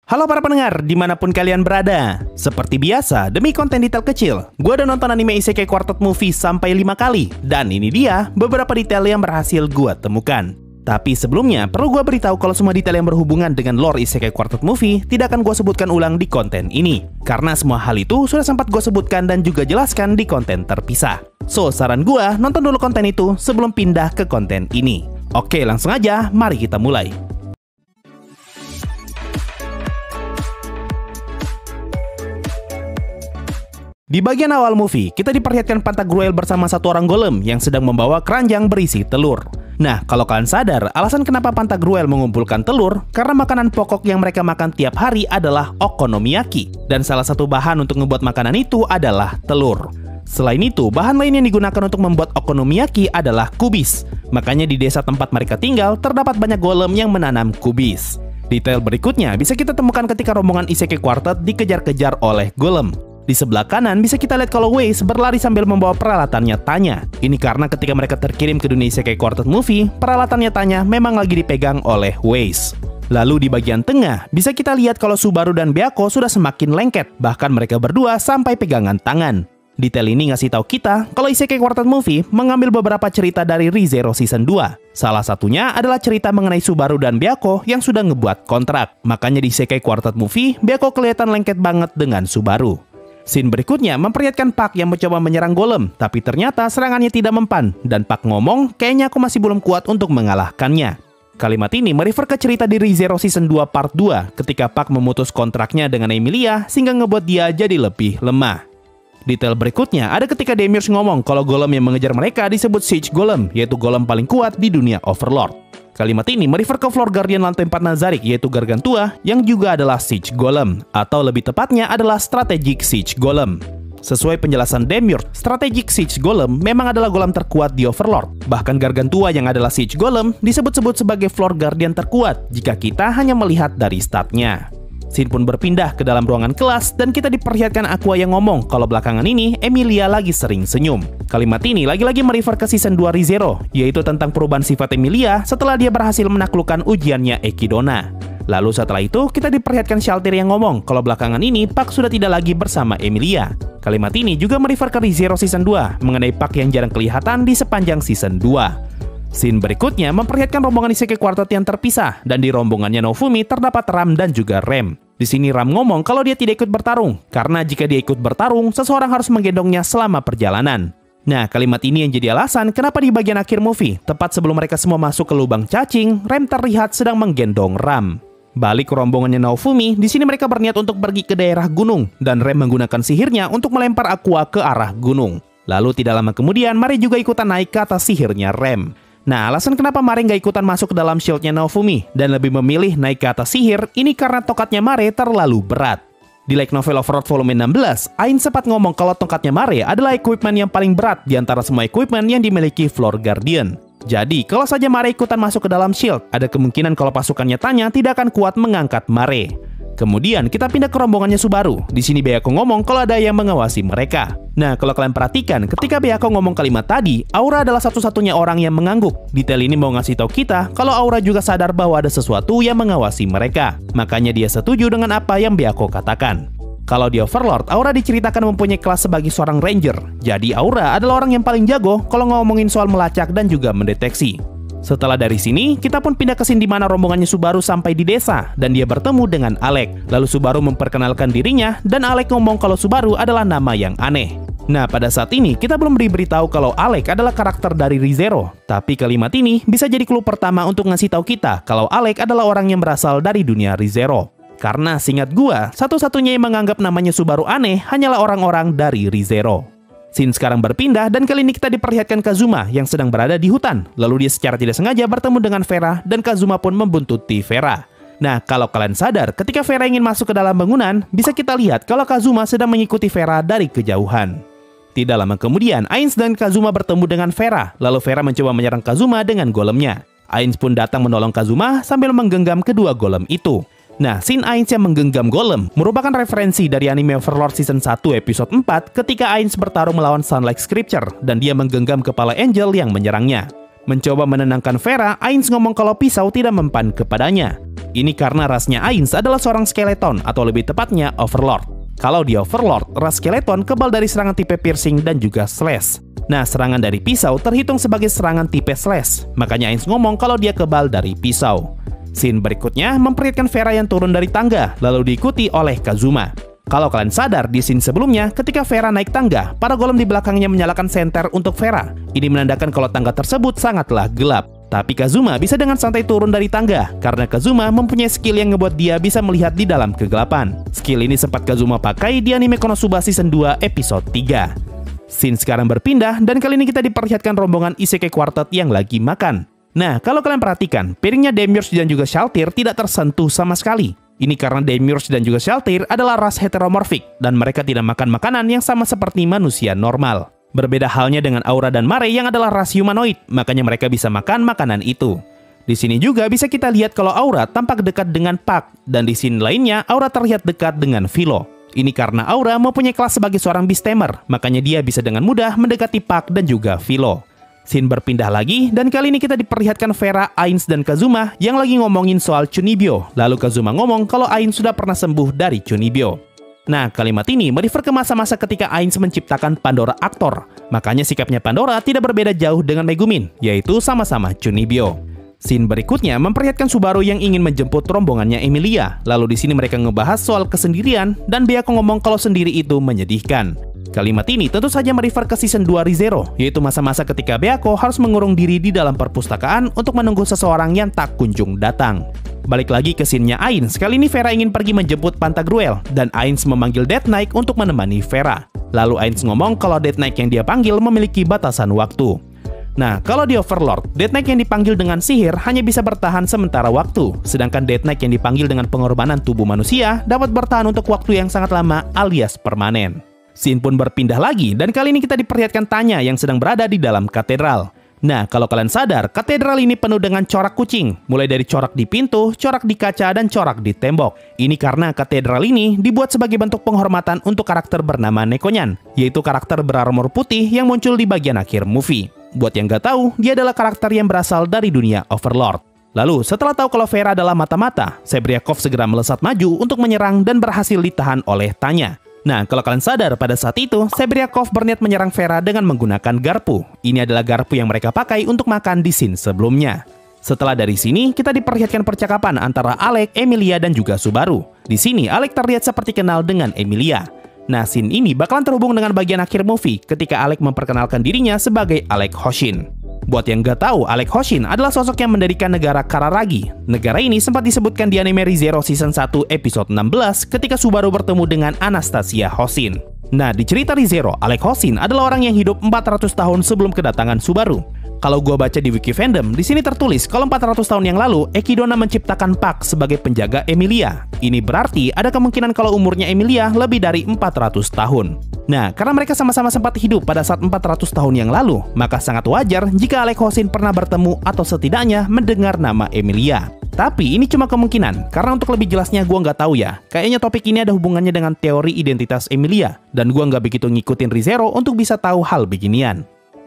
Halo para pendengar, dimanapun kalian berada. Seperti biasa, demi konten detail kecil, gue udah nonton anime Isekai Quartet Movie sampai 5 kali. Dan ini dia beberapa detail yang berhasil gue temukan. Tapi sebelumnya, perlu gue beritahu kalau semua detail yang berhubungan dengan lore Isekai Quartet Movie tidak akan gue sebutkan ulang di konten ini. Karena semua hal itu sudah sempat gue sebutkan dan juga jelaskan di konten terpisah. So, saran gue, nonton dulu konten itu sebelum pindah ke konten ini. Oke, langsung aja, mari kita mulai. Di bagian awal movie, kita diperlihatkan Pantagruel bersama satu orang golem yang sedang membawa keranjang berisi telur. Nah, kalau kalian sadar, alasan kenapa Pantagruel mengumpulkan telur, karena makanan pokok yang mereka makan tiap hari adalah okonomiyaki. Dan salah satu bahan untuk membuat makanan itu adalah telur. Selain itu, bahan lain yang digunakan untuk membuat okonomiyaki adalah kubis. Makanya di desa tempat mereka tinggal, terdapat banyak golem yang menanam kubis. Detail berikutnya bisa kita temukan ketika rombongan Isekai Quartet dikejar-kejar oleh golem. Di sebelah kanan bisa kita lihat kalau Waze berlari sambil membawa peralatannya Tanya. Ini karena ketika mereka terkirim ke dunia Isekai Quartet Movie, peralatannya Tanya memang lagi dipegang oleh Waze. Lalu di bagian tengah, bisa kita lihat kalau Subaru dan Byakko sudah semakin lengket, bahkan mereka berdua sampai pegangan tangan. Detail ini ngasih tahu kita kalau Isekai Quartet Movie mengambil beberapa cerita dari Re:Zero Season 2. Salah satunya adalah cerita mengenai Subaru dan Byakko yang sudah ngebuat kontrak. Makanya di Isekai Quartet Movie, Byakko kelihatan lengket banget dengan Subaru. Scene berikutnya memperlihatkan Pak yang mencoba menyerang golem, tapi ternyata serangannya tidak mempan, dan Pak ngomong, kayaknya aku masih belum kuat untuk mengalahkannya. Kalimat ini merefer ke cerita di Re:Zero Season 2 Part 2, ketika Pak memutus kontraknya dengan Emilia, sehingga ngebuat dia jadi lebih lemah. Detail berikutnya ada ketika Demiurge ngomong kalau golem yang mengejar mereka disebut Siege Golem, yaitu golem paling kuat di dunia Overlord. Kalimat ini merefer ke Floor Guardian lantai 4 Nazarik, yaitu Gargantua, yang juga adalah Siege Golem, atau lebih tepatnya adalah Strategic Siege Golem. Sesuai penjelasan Demiurge, Strategic Siege Golem memang adalah golem terkuat di Overlord. Bahkan Gargantua yang adalah Siege Golem disebut-sebut sebagai Floor Guardian terkuat jika kita hanya melihat dari statnya. Scene pun berpindah ke dalam ruangan kelas dan kita diperlihatkan Aqua yang ngomong kalau belakangan ini Emilia lagi sering senyum. Kalimat ini lagi-lagi merefer ke Season 2 Re:Zero, yaitu tentang perubahan sifat Emilia setelah dia berhasil menaklukkan ujiannya Ekidona. Lalu setelah itu kita diperlihatkan Shaltir yang ngomong kalau belakangan ini Pak sudah tidak lagi bersama Emilia. Kalimat ini juga merefer ke Re:Zero Season 2 mengenai Pak yang jarang kelihatan di sepanjang Season 2. Scene berikutnya memperlihatkan rombongan Isekai Quartet yang terpisah, dan di rombongannya Nofumi terdapat Ram dan juga Rem. Di sini Ram ngomong kalau dia tidak ikut bertarung, karena jika dia ikut bertarung, seseorang harus menggendongnya selama perjalanan. Nah, kalimat ini yang jadi alasan kenapa di bagian akhir movie, tepat sebelum mereka semua masuk ke lubang cacing, Rem terlihat sedang menggendong Ram. Balik ke rombongannya Naofumi, di sini mereka berniat untuk pergi ke daerah gunung, dan Rem menggunakan sihirnya untuk melempar Aqua ke arah gunung. Lalu tidak lama kemudian, Mare juga ikutan naik ke atas sihirnya Rem. Nah, alasan kenapa Mare nggak ikutan masuk ke dalam shieldnya Naofumi dan lebih memilih naik ke atas sihir, ini karena tongkatnya Mare terlalu berat. Di Light Novel Overlord Volume 16, Ain sempat ngomong kalau tongkatnya Mare adalah equipment yang paling berat di antara semua equipment yang dimiliki Floor Guardian. Jadi, kalau saja Mare ikutan masuk ke dalam shield, ada kemungkinan kalau pasukannya Tanya tidak akan kuat mengangkat Mare. Kemudian kita pindah ke rombongannya Subaru. Di sini Byakko ngomong kalau ada yang mengawasi mereka. Nah, kalau kalian perhatikan, ketika Byakko ngomong kalimat tadi, Aura adalah satu-satunya orang yang mengangguk. Detail ini mau ngasih tahu kita kalau Aura juga sadar bahwa ada sesuatu yang mengawasi mereka. Makanya dia setuju dengan apa yang Byakko katakan. Kalau di Overlord, Aura diceritakan mempunyai kelas sebagai seorang ranger. Jadi Aura adalah orang yang paling jago kalau ngomongin soal melacak dan juga mendeteksi. Setelah dari sini, kita pun pindah ke scene di mana rombongannya Subaru sampai di desa dan dia bertemu dengan Alec. Lalu Subaru memperkenalkan dirinya dan Alec ngomong kalau Subaru adalah nama yang aneh. Nah, pada saat ini kita belum diberitahu kalau Alec adalah karakter dari Re:Zero. Tapi kalimat ini bisa jadi clue pertama untuk ngasih tahu kita kalau Alec adalah orang yang berasal dari dunia Re:Zero. Karena seingat gua, satu-satunya yang menganggap namanya Subaru aneh hanyalah orang-orang dari Re:Zero. Scene sekarang berpindah dan kali ini kita diperlihatkan Kazuma yang sedang berada di hutan. Lalu dia secara tidak sengaja bertemu dengan Vera dan Kazuma pun membuntuti Vera. Nah, kalau kalian sadar, ketika Vera ingin masuk ke dalam bangunan, bisa kita lihat kalau Kazuma sedang mengikuti Vera dari kejauhan. Tidak lama kemudian, Ainz dan Kazuma bertemu dengan Vera. Lalu Vera mencoba menyerang Kazuma dengan golemnya. Ainz pun datang menolong Kazuma sambil menggenggam kedua golem itu. Nah, scene Ainz yang menggenggam golem merupakan referensi dari anime Overlord Season 1 episode 4 ketika Ainz bertarung melawan Sunlight Scripture dan dia menggenggam kepala Angel yang menyerangnya. Mencoba menenangkan Vera, Ainz ngomong kalau pisau tidak mempan kepadanya. Ini karena rasnya Ainz adalah seorang skeleton atau lebih tepatnya Overlord. Kalau di Overlord, ras skeleton kebal dari serangan tipe piercing dan juga slash. Nah, serangan dari pisau terhitung sebagai serangan tipe slash. Makanya Ainz ngomong kalau dia kebal dari pisau. Scene berikutnya memperlihatkan Vera yang turun dari tangga, lalu diikuti oleh Kazuma. Kalau kalian sadar, di scene sebelumnya, ketika Vera naik tangga, para golem di belakangnya menyalakan senter untuk Vera. Ini menandakan kalau tangga tersebut sangatlah gelap. Tapi Kazuma bisa dengan santai turun dari tangga, karena Kazuma mempunyai skill yang ngebuat dia bisa melihat di dalam kegelapan. Skill ini sempat Kazuma pakai di anime Konosuba Season 2 episode 3. Scene sekarang berpindah, dan kali ini kita diperlihatkan rombongan Isekai Quartet yang lagi makan. Nah, kalau kalian perhatikan, piringnya Demiurge dan juga Shaltir tidak tersentuh sama sekali. Ini karena Demiurge dan juga Shaltir adalah ras heteromorfik, dan mereka tidak makan makanan yang sama seperti manusia normal. Berbeda halnya dengan Aura dan Mare yang adalah ras humanoid, makanya mereka bisa makan makanan itu. Di sini juga bisa kita lihat kalau Aura tampak dekat dengan Puck, dan di scene lainnya Aura terlihat dekat dengan Philo. Ini karena Aura mempunyai kelas sebagai seorang Beastamer, makanya dia bisa dengan mudah mendekati Puck dan juga Philo. Scene berpindah lagi, dan kali ini kita diperlihatkan Vera, Ainz, dan Kazuma yang lagi ngomongin soal Chunibyo. Lalu Kazuma ngomong kalau Ainz sudah pernah sembuh dari Chunibyo. Nah, kalimat ini merefer ke masa-masa ketika Ainz menciptakan Pandora Actor. Makanya sikapnya Pandora tidak berbeda jauh dengan Megumin, yaitu sama-sama Chunibyo. Scene berikutnya memperlihatkan Subaru yang ingin menjemput rombongannya Emilia. Lalu di sini mereka ngebahas soal kesendirian, dan Byakuya ngomong kalau sendiri itu menyedihkan. Kalimat ini tentu saja merefer ke Season 2 ReZero, yaitu masa-masa ketika Byakuya harus mengurung diri di dalam perpustakaan untuk menunggu seseorang yang tak kunjung datang. Balik lagi ke scene-nya Ainz, kali ini Vera ingin pergi menjemput Pantagruel, dan Ainz memanggil Death Knight untuk menemani Vera. Lalu Ainz ngomong kalau Death Knight yang dia panggil memiliki batasan waktu. Nah, kalau di Overlord, Death Knight yang dipanggil dengan sihir hanya bisa bertahan sementara waktu, sedangkan Death Knight yang dipanggil dengan pengorbanan tubuh manusia dapat bertahan untuk waktu yang sangat lama alias permanen. Scene pun berpindah lagi, dan kali ini kita diperlihatkan Tanya yang sedang berada di dalam katedral. Nah, kalau kalian sadar, katedral ini penuh dengan corak kucing, mulai dari corak di pintu, corak di kaca, dan corak di tembok. Ini karena katedral ini dibuat sebagai bentuk penghormatan untuk karakter bernama Nekonyan, yaitu karakter berarmor putih yang muncul di bagian akhir movie. Buat yang gak tahu, dia adalah karakter yang berasal dari dunia Overlord. Lalu, setelah tahu kalau Vera adalah mata-mata, Sebriakov segera melesat maju untuk menyerang dan berhasil ditahan oleh Tanya. Nah, kalau kalian sadar, pada saat itu, Sebriakov berniat menyerang Vera dengan menggunakan garpu. Ini adalah garpu yang mereka pakai untuk makan di scene sebelumnya. Setelah dari sini, kita diperlihatkan percakapan antara Alec, Emilia, dan juga Subaru. Di sini, Alec terlihat seperti kenal dengan Emilia. Nah, scene ini bakalan terhubung dengan bagian akhir movie ketika Alec memperkenalkan dirinya sebagai Alec Hoshin. Buat yang gak tahu, Alec Hoshin adalah sosok yang mendirikan negara Kararagi. Negara ini sempat disebutkan di anime ReZero Season 1 episode 16 ketika Subaru bertemu dengan Anastasia Hoshin. Nah, di cerita ReZero, Alec Hoshin adalah orang yang hidup 400 tahun sebelum kedatangan Subaru. Kalau gua baca di wiki fandom, di sini tertulis kalau 400 tahun yang lalu, Ekidona menciptakan Puck sebagai penjaga Emilia. Ini berarti ada kemungkinan kalau umurnya Emilia lebih dari 400 tahun. Nah, karena mereka sama-sama sempat hidup pada saat 400 tahun yang lalu, maka sangat wajar jika Alec Hoshin pernah bertemu atau setidaknya mendengar nama Emilia. Tapi ini cuma kemungkinan, karena untuk lebih jelasnya gua nggak tahu ya. Kayaknya topik ini ada hubungannya dengan teori identitas Emilia, dan gua nggak begitu ngikutin ReZero untuk bisa tahu hal beginian.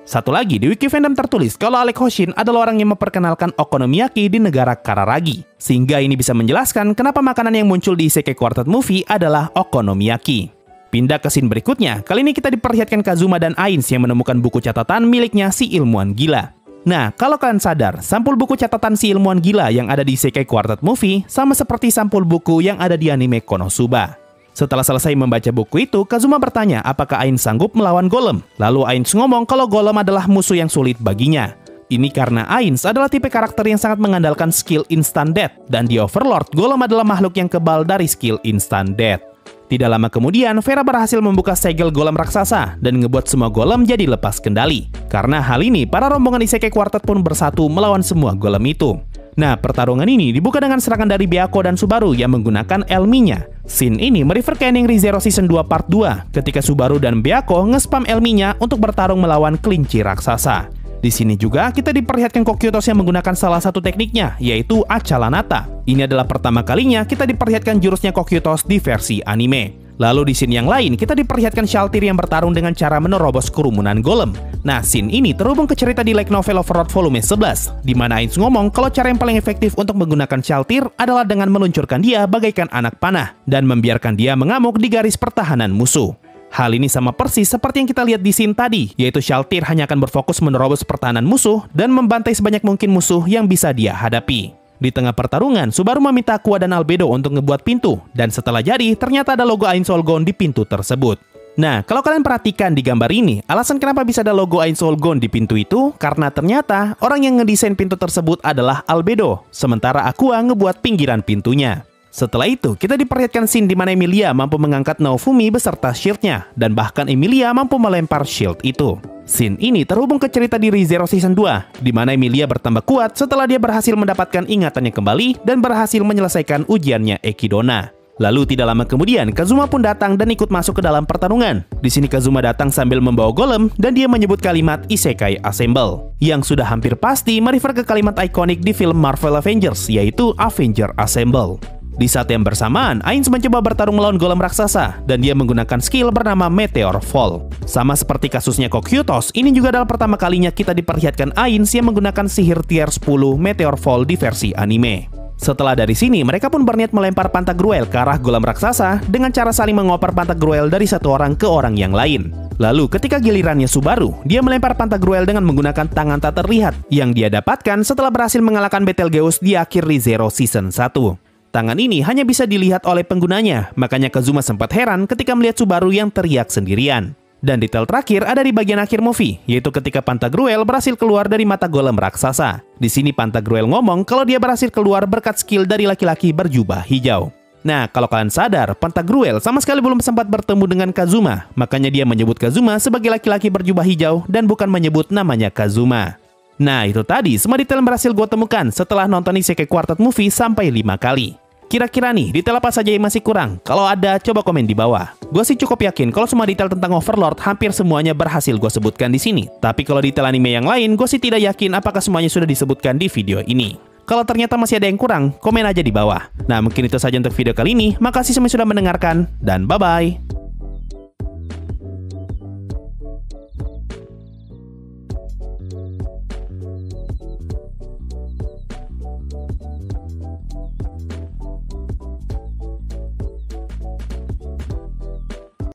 Satu lagi, di wiki fandom tertulis kalau Alec Hoshin adalah orang yang memperkenalkan okonomiyaki di negara Kararagi. Sehingga ini bisa menjelaskan kenapa makanan yang muncul di Isekai Quartet movie adalah okonomiyaki. Pindah ke scene berikutnya, kali ini kita diperlihatkan Kazuma dan Ainz yang menemukan buku catatan miliknya si ilmuwan gila. Nah, kalau kalian sadar, sampul buku catatan si ilmuwan gila yang ada di Isekai Quartet movie sama seperti sampul buku yang ada di anime Konosuba. Setelah selesai membaca buku itu, Kazuma bertanya apakah Ainz sanggup melawan Golem. Lalu Ainz ngomong kalau Golem adalah musuh yang sulit baginya. Ini karena Ainz adalah tipe karakter yang sangat mengandalkan skill instant death, dan di Overlord, Golem adalah makhluk yang kebal dari skill instant death. Tidak lama kemudian, Vera berhasil membuka segel golem raksasa dan ngebuat semua golem jadi lepas kendali. Karena hal ini, para rombongan Isekai Quartet pun bersatu melawan semua golem itu. Nah, pertarungan ini dibuka dengan serangan dari Byakuya dan Subaru yang menggunakan Elminya. Scene ini merefer ke ending ReZero Season 2 Part 2 ketika Subaru dan Byakuya nge-spam Elminya untuk bertarung melawan kelinci raksasa. Di sini juga kita diperlihatkan Kokyotos yang menggunakan salah satu tekniknya, yaitu Acalanata. Ini adalah pertama kalinya kita diperlihatkan jurusnya Kokyotos di versi anime. Lalu di scene yang lain, kita diperlihatkan Shaltir yang bertarung dengan cara menerobos kerumunan golem. Nah, scene ini terhubung ke cerita di Light Novel Overlord Volume 11, di mana Ainz ngomong kalau cara yang paling efektif untuk menggunakan Shaltir adalah dengan meluncurkan dia bagaikan anak panah, dan membiarkan dia mengamuk di garis pertahanan musuh. Hal ini sama persis seperti yang kita lihat di scene tadi, yaitu Shaltir hanya akan berfokus menerobos pertahanan musuh dan membantai sebanyak mungkin musuh yang bisa dia hadapi. Di tengah pertarungan, Subaru meminta Aqua dan Albedo untuk ngebuat pintu, dan setelah jadi, ternyata ada logo Ainz All Gone di pintu tersebut. Nah, kalau kalian perhatikan di gambar ini, alasan kenapa bisa ada logo Ainz All Gone di pintu itu, karena ternyata orang yang ngedesain pintu tersebut adalah Albedo, sementara Aqua ngebuat pinggiran pintunya. Setelah itu, kita diperlihatkan scene di mana Emilia mampu mengangkat Naofumi beserta shield-nya, dan bahkan Emilia mampu melempar shield itu. Scene ini terhubung ke cerita di ReZero Season 2, di mana Emilia bertambah kuat setelah dia berhasil mendapatkan ingatannya kembali dan berhasil menyelesaikan ujiannya Ekidona. Lalu tidak lama kemudian, Kazuma pun datang dan ikut masuk ke dalam pertarungan. Di sini Kazuma datang sambil membawa golem dan dia menyebut kalimat Isekai Assemble, yang sudah hampir pasti merefer ke kalimat ikonik di film Marvel Avengers, yaitu Avenger Assemble. Di saat yang bersamaan, Ainz mencoba bertarung melawan golem raksasa, dan dia menggunakan skill bernama Meteor Fall. Sama seperti kasusnya Kokyutos, ini juga adalah pertama kalinya kita diperlihatkan Ainz yang menggunakan sihir tier 10 Meteor Fall di versi anime. Setelah dari sini, mereka pun berniat melempar Pantagruel ke arah golem raksasa dengan cara saling mengoper Pantagruel dari satu orang ke orang yang lain. Lalu ketika gilirannya Subaru, dia melempar Pantagruel dengan menggunakan tangan tak terlihat yang dia dapatkan setelah berhasil mengalahkan Betelgeuse di akhir ReZero Season 1. Tangan ini hanya bisa dilihat oleh penggunanya, makanya Kazuma sempat heran ketika melihat Subaru yang teriak sendirian. Dan detail terakhir ada di bagian akhir movie, yaitu ketika Pantagruel berhasil keluar dari mata golem raksasa. Di sini Pantagruel ngomong kalau dia berhasil keluar berkat skill dari laki-laki berjubah hijau. Nah, kalau kalian sadar, Pantagruel sama sekali belum sempat bertemu dengan Kazuma, makanya dia menyebut Kazuma sebagai laki-laki berjubah hijau dan bukan menyebut namanya Kazuma. Nah, itu tadi semua detail yang berhasil gue temukan setelah nonton Isekai Quartet Movie sampai 5 kali. Kira-kira nih, detail apa saja yang masih kurang? Kalau ada, coba komen di bawah. Gue sih cukup yakin kalau semua detail tentang Overlord hampir semuanya berhasil gue sebutkan di sini. Tapi kalau detail anime yang lain, gue sih tidak yakin apakah semuanya sudah disebutkan di video ini. Kalau ternyata masih ada yang kurang, komen aja di bawah. Nah, mungkin itu saja untuk video kali ini. Makasih semuanya sudah mendengarkan, dan bye-bye.